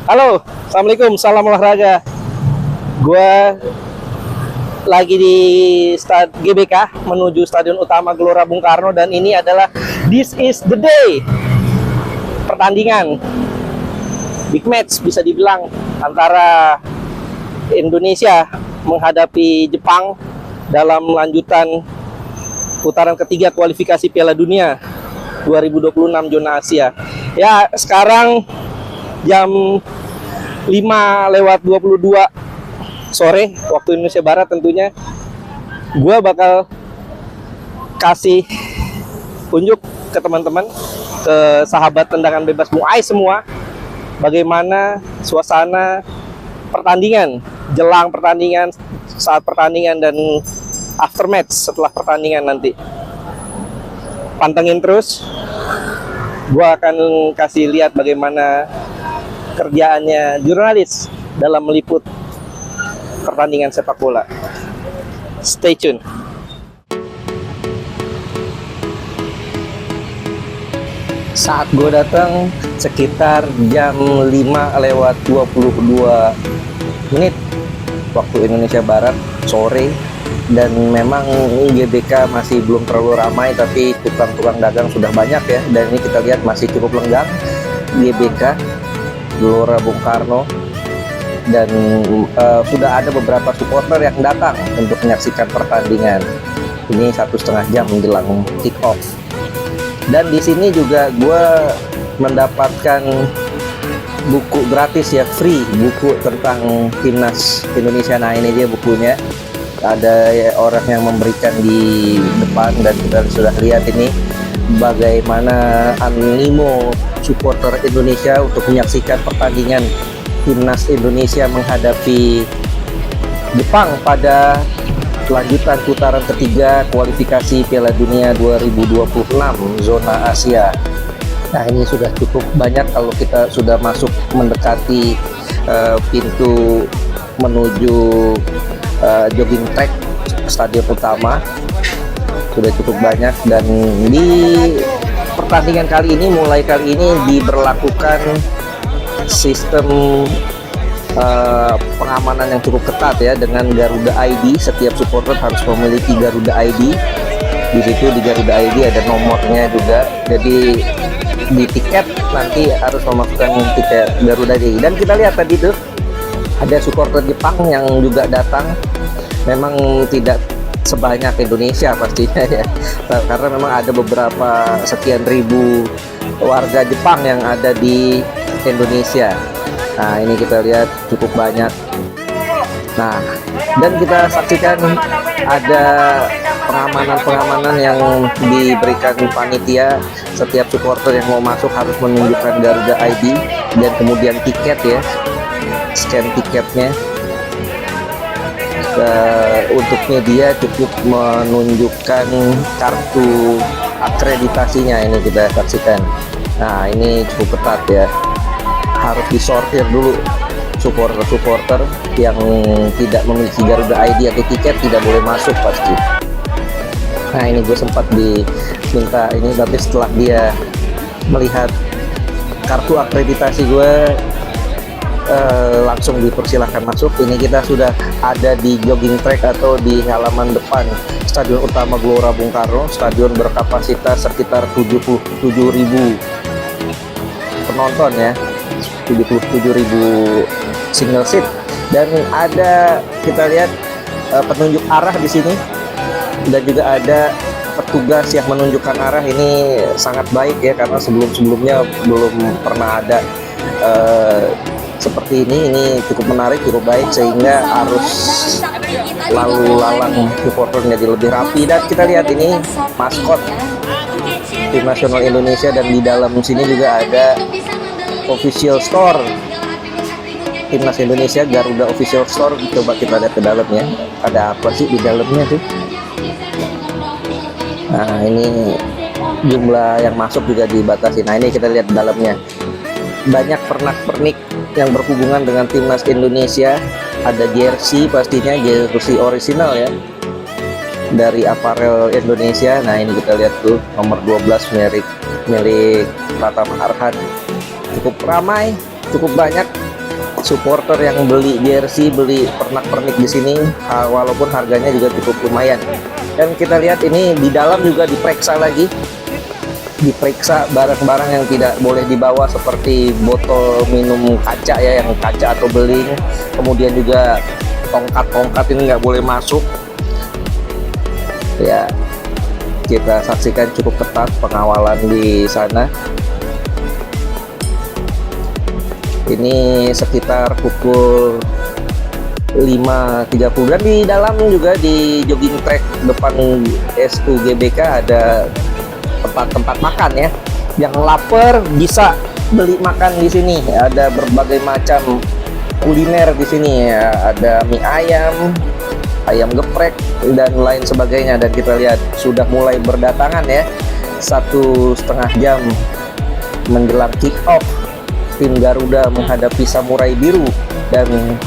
Halo, assalamualaikum, salam olahraga. Gua lagi di GBK menuju Stadion Utama Gelora Bung Karno dan ini adalah this is the day pertandingan big match bisa dibilang antara Indonesia menghadapi Jepang dalam lanjutan putaran ketiga kualifikasi Piala Dunia 2026 zona Asia. Ya, sekarang jam 5:22 sore waktu Indonesia Barat tentunya. Gue bakal kasih tunjuk ke teman-teman, ke sahabat tendangan bebas Bung Ais semua, bagaimana suasana pertandingan, jelang pertandingan, saat pertandingan, dan aftermatch setelah pertandingan nanti. Pantengin terus. Gue akan kasih lihat bagaimana kerjaannya jurnalis dalam meliput pertandingan sepak bola. Stay tune. Saat gue datang sekitar jam 5:22 waktu Indonesia Barat sore, dan memang GBK masih belum terlalu ramai, tapi tukang-tukang dagang sudah banyak ya. Dan ini kita lihat masih cukup lenggang GBK Gelora Bung Karno, dan sudah ada beberapa supporter yang datang untuk menyaksikan pertandingan. Ini 1,5 jam menjelang kick off. Dan di sini juga gue mendapatkan buku gratis ya, free, buku tentang timnas Indonesia. Nah, ini dia bukunya. Ada orang yang memberikan di depan, dan kita sudah lihat ini bagaimana animo supporter Indonesia untuk menyaksikan pertandingan timnas Indonesia menghadapi Jepang pada lanjutan putaran ketiga kualifikasi Piala Dunia 2026 zona Asia. Nah, ini sudah cukup banyak kalau kita sudah masuk mendekati pintu menuju jogging track stadion utama. Sudah cukup banyak, dan di pertandingan kali ini, mulai kali ini diberlakukan sistem pengamanan yang cukup ketat ya, dengan Garuda ID. Setiap supporter harus memiliki Garuda ID. Di situ di Garuda ID ada nomornya juga, jadi di tiket nanti harus memasukkan tiket Garuda ID. Dan kita lihat tadi tuh ada supporter Jepang yang juga datang. Memang tidak sebanyak Indonesia pastinya ya, karena memang ada beberapa sekian ribu warga Jepang yang ada di Indonesia. Nah, ini kita lihat cukup banyak. Nah, dan kita saksikan ada pengamanan yang diberikan panitia. Setiap supporter yang mau masuk harus menunjukkan Garuda ID, dan kemudian tiket ya, scan tiketnya. Untuk media cukup menunjukkan kartu akreditasinya, ini kita saksikan. Nah, ini cukup ketat ya, harus disortir dulu supporter yang tidak memiliki Garuda ID atau tiket tidak boleh masuk pasti. Nah, ini gue sempat diminta ini, tapi setelah dia melihat kartu akreditasi gue langsung dipersilahkan masuk. Ini kita sudah ada di jogging track atau di halaman depan Stadion Utama Gelora Bung Karno. Stadion berkapasitas sekitar 77.000 penonton ya, 77.000 single seat. Dan ada, kita lihat penunjuk arah di sini, dan juga ada petugas yang menunjukkan arah. Ini sangat baik ya, karena sebelumnya belum pernah ada seperti ini cukup menarik, cukup baik, sehingga arus lalu lalang supporter menjadi lebih rapi. Dan kita lihat ini maskot tim nasional Indonesia, dan di dalam sini juga ada official store timnas Indonesia, Garuda official store. Coba kita lihat ke dalamnya, ada apa sih di dalamnya tuh. Nah, ini jumlah yang masuk juga dibatasi. Nah, ini kita lihat di dalamnya, banyak pernak-pernik yang berhubungan dengan timnas Indonesia. Ada jersey, pastinya jersey original ya, dari aparel Indonesia. Nah, ini kita lihat tuh nomor 12 milik Pratama Arhan. Cukup ramai, cukup banyak supporter yang beli jersey, beli pernak-pernik di sini, walaupun harganya juga cukup lumayan. Dan kita lihat ini di dalam juga diperiksa lagi, diperiksa barang-barang yang tidak boleh dibawa seperti botol minum kaca ya, yang kaca atau beling. Kemudian juga tongkat-tongkat ini nggak boleh masuk. Ya, kita saksikan cukup ketat pengawalan di sana. Ini sekitar pukul 5.30 dan di dalam juga di jogging track depan SUGBK ada tempat-tempat makan ya. Yang lapar bisa beli makan di sini. Ada berbagai macam kuliner di sini ya. Ada mie ayam, ayam geprek dan lain sebagainya. Dan kita lihat sudah mulai berdatangan ya. 1,5 jam menjelang kick off, tim Garuda menghadapi Samurai Biru. Dan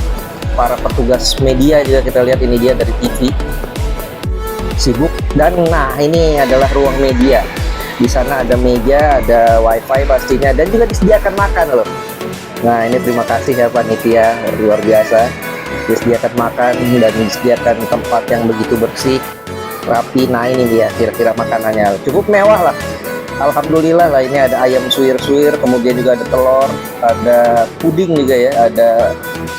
para petugas media juga kita lihat, ini dia dari TV sibuk. Dan nah, ini adalah ruang media. Di sana ada meja, ada wifi pastinya, dan juga disediakan makan loh. Nah, ini terima kasih ya panitia, luar biasa. Disediakan makan dan disediakan tempat yang begitu bersih, rapi. Nah, ini dia kira-kira makanannya, cukup mewah lah. Alhamdulillah lah, ini ada ayam suwir-suwir, kemudian juga ada telur, ada puding juga ya, ada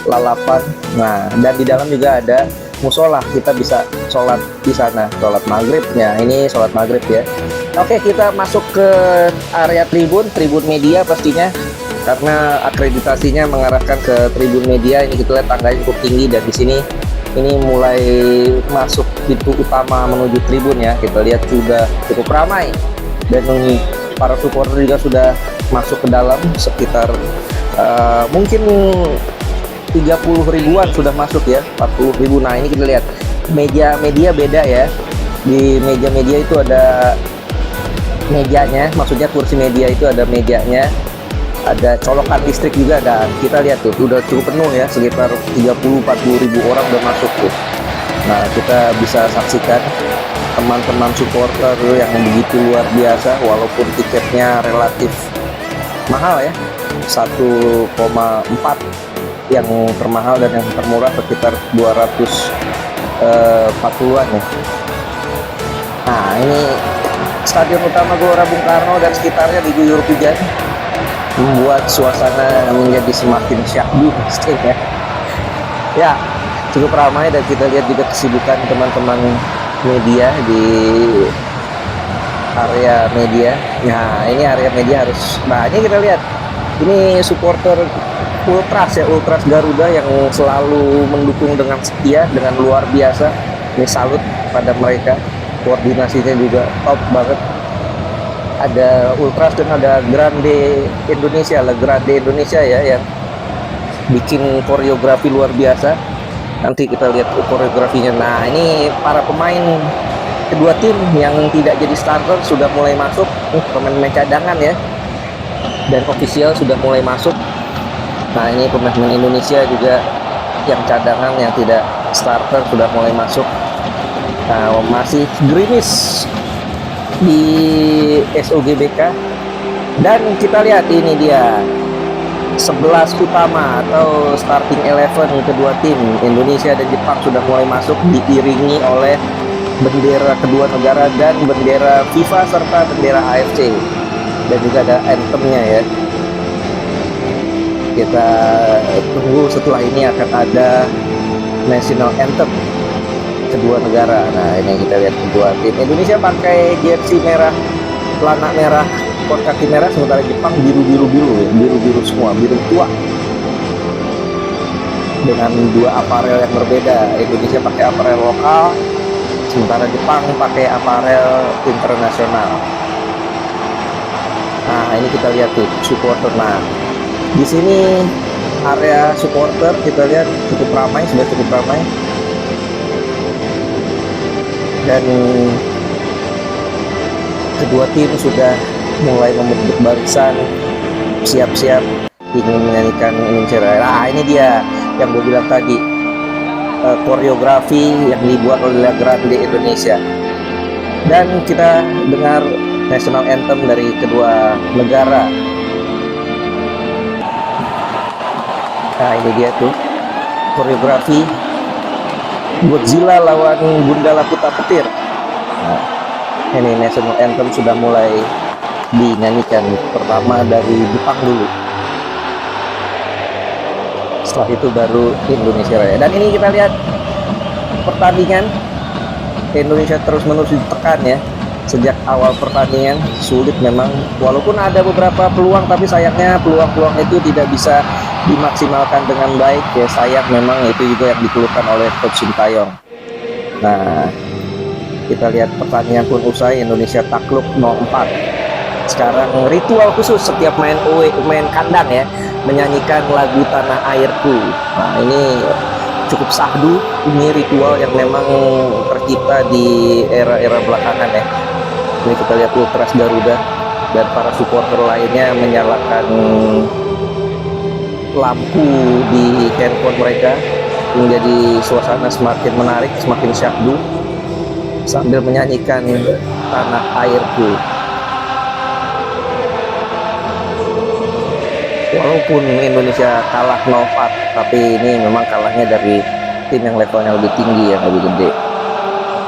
lalapan. Nah, dan di dalam juga ada musola, kita bisa sholat di sana, sholat maghribnya. Ini sholat maghrib ya. Oke, kita masuk ke area tribun media pastinya, karena akreditasinya mengarahkan ke tribun media. Ini kita lihat tangganya cukup tinggi, dan di sini ini mulai masuk pintu utama menuju tribun ya. Kita lihat sudah cukup ramai. Dan para supporter juga sudah masuk ke dalam, sekitar mungkin 30 ribuan sudah masuk ya, 40 ribu. Nah, ini kita lihat media beda ya. Di media itu ada mejanya, maksudnya kursi media itu ada mejanya, ada colokan listrik juga. Dan kita lihat tuh udah cukup penuh ya, sekitar 30-40 ribu orang udah masuk tuh. Nah, kita bisa saksikan teman-teman supporter yang begitu luar biasa, walaupun tiketnya relatif mahal ya, 1,4 yang termahal, dan yang termurah sekitar 240-an ya. Nah, ini Stadion Utama Gelora Bung Karno dan sekitarnya diguyur hujan, membuat suasana menjadi semakin syahdu ya. Ya, cukup ramai, dan kita lihat juga kesibukan teman-teman media di area media. Nah, ini area media harus, nah ini kita lihat, ini supporter Ultras ya, Ultras Garuda yang selalu mendukung dengan setia, dengan luar biasa. Ini salut pada mereka, koordinasinya juga top banget. Ada Ultras dan ada Grande Indonesia lah, Grande Indonesia ya, yang bikin koreografi luar biasa. Nanti kita lihat koreografinya. Nah, ini para pemain kedua tim yang tidak jadi starter sudah mulai masuk. Pemain-pemain cadangan ya, dan ofisial sudah mulai masuk. Nah, ini pemain Indonesia juga yang cadangan, yang tidak starter sudah mulai masuk. Nah, masih gerimis di SUGBK. Dan kita lihat ini dia 11 utama atau starting 11 kedua tim Indonesia dan Jepang sudah mulai masuk, diiringi oleh bendera kedua negara dan bendera FIFA serta bendera AFC, dan juga ada anthemnya ya. Kita tunggu setelah ini akan ada national anthem kedua negara. Nah, ini kita lihat kedua tim. Indonesia pakai jersey merah, celana merah, kot kaki merah, sementara Jepang biru semua, biru tua, dengan dua aparel yang berbeda. Indonesia pakai aparel lokal, sementara Jepang pakai aparel internasional. Nah, ini kita lihat tuh supporter. Nah, di sini area supporter kita lihat cukup ramai, sudah cukup ramai, dan kedua tim sudah mulai membentuk barisan, siap-siap ingin menyanyikan Indonesia Raya. Nah, ini dia yang gue bilang tadi, koreografi yang dibuat oleh Grande Indonesia. Dan kita dengar national anthem dari kedua negara. Nah ini dia tuh koreografi Godzilla lawan Gundala Putra Petir. Nah, ini national anthem sudah mulai dinyanyikan, pertama dari Jepang dulu, setelah itu baru Indonesia Raya. Dan ini kita lihat pertandingan Indonesia terus menerus ditekan ya. Sejak awal pertandingan sulit memang, walaupun ada beberapa peluang, tapi sayangnya peluang-peluang itu tidak bisa dimaksimalkan dengan baik ya. Sayang memang, itu juga yang dikeluhkan oleh Coach Sintayong. Nah kita lihat pertandingan pun usai, Indonesia takluk 0-4. Sekarang ritual khusus setiap main main kandang ya, menyanyikan lagu Tanah Airku. Nah ini cukup sahdu, ini ritual yang memang tercipta di era-era belakangan ya. Ini kita lihat Ultras Garuda dan para supporter lainnya menyalakan lampu di handphone mereka, menjadi suasana semakin menarik, semakin syahdu sambil menyanyikan Tanah Airku. Walaupun Indonesia kalah 0-4, tapi ini memang kalahnya dari tim yang levelnya lebih tinggi, yang lebih gede.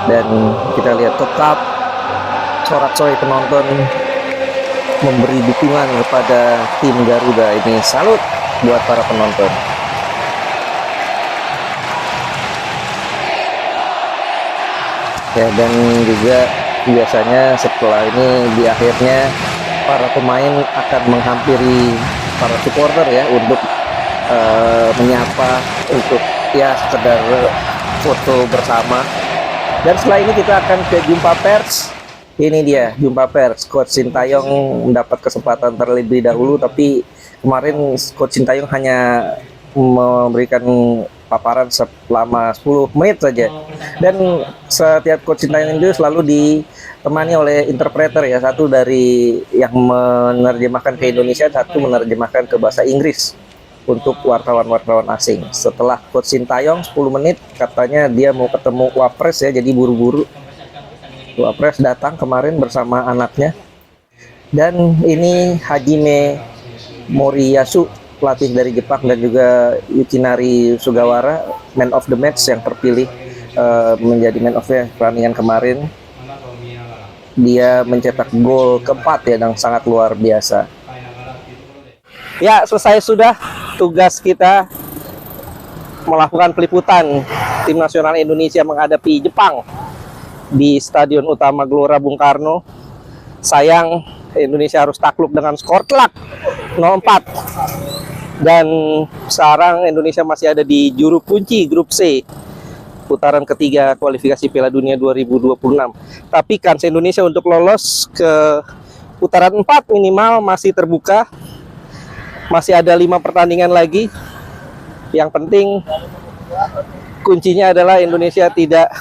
Dan kita lihat tetap sorak-sorai penonton memberi dukungan kepada tim Garuda. Ini salut buat para penonton. Ya, dan juga biasanya setelah ini di akhirnya para pemain akan menghampiri para supporter ya, untuk menyapa, untuk ya sekedar foto bersama. Dan setelah ini kita akan ke jumpa pers. Ini dia jumpa pers. Coach Sintayong mendapat kesempatan terlebih dahulu, tapi kemarin Coach Sintayong hanya memberikan paparan selama 10 menit saja. Dan setiap Coach Sintayong itu selalu ditemani oleh interpreter ya, satu dari yang menerjemahkan ke Indonesia, satu menerjemahkan ke bahasa Inggris untuk wartawan-wartawan asing. Setelah Coach Sintayong 10 menit, katanya dia mau ketemu Wapres ya, jadi buru-buru. Wapres datang kemarin bersama anaknya. Dan ini Hajime Moriyasu, pelatih dari Jepang, dan juga Yukinari Sugawara, man of the match yang terpilih menjadi man of the pertandingan kemarin. Dia mencetak gol keempat ya, yang sangat luar biasa. Ya, selesai sudah tugas kita melakukan peliputan tim nasional Indonesia menghadapi Jepang di Stadion Utama Gelora Bung Karno. Sayang, Indonesia harus takluk dengan skor telak 0-4. Dan sekarang Indonesia masih ada di juru kunci grup C, putaran ketiga kualifikasi Piala Dunia 2026. Tapi kans Indonesia untuk lolos ke putaran 4 minimal masih terbuka. Masih ada 5 pertandingan lagi. Yang penting kuncinya adalah Indonesia tidak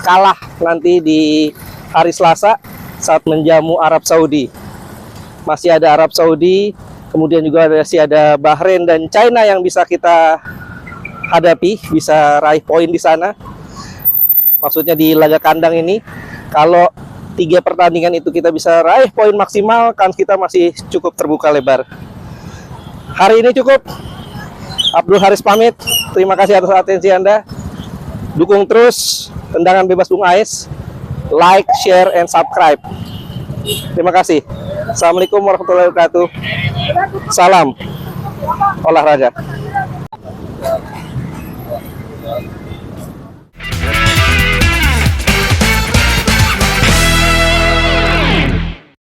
kalah nanti di hari Selasa saat menjamu Arab Saudi. Masih ada Arab Saudi, kemudian juga masih ada Bahrain dan China yang bisa kita hadapi, bisa raih poin di sana. Maksudnya di laga kandang ini, kalau 3 pertandingan itu kita bisa raih poin maksimal, kan kita masih cukup terbuka lebar. Hari ini cukup. Abdul Haris pamit. Terima kasih atas atensi Anda. Dukung terus Tendangan Bebas Bung Ais. Like, share, and subscribe. Terima kasih. Assalamualaikum warahmatullahi wabarakatuh. Salam olahraga.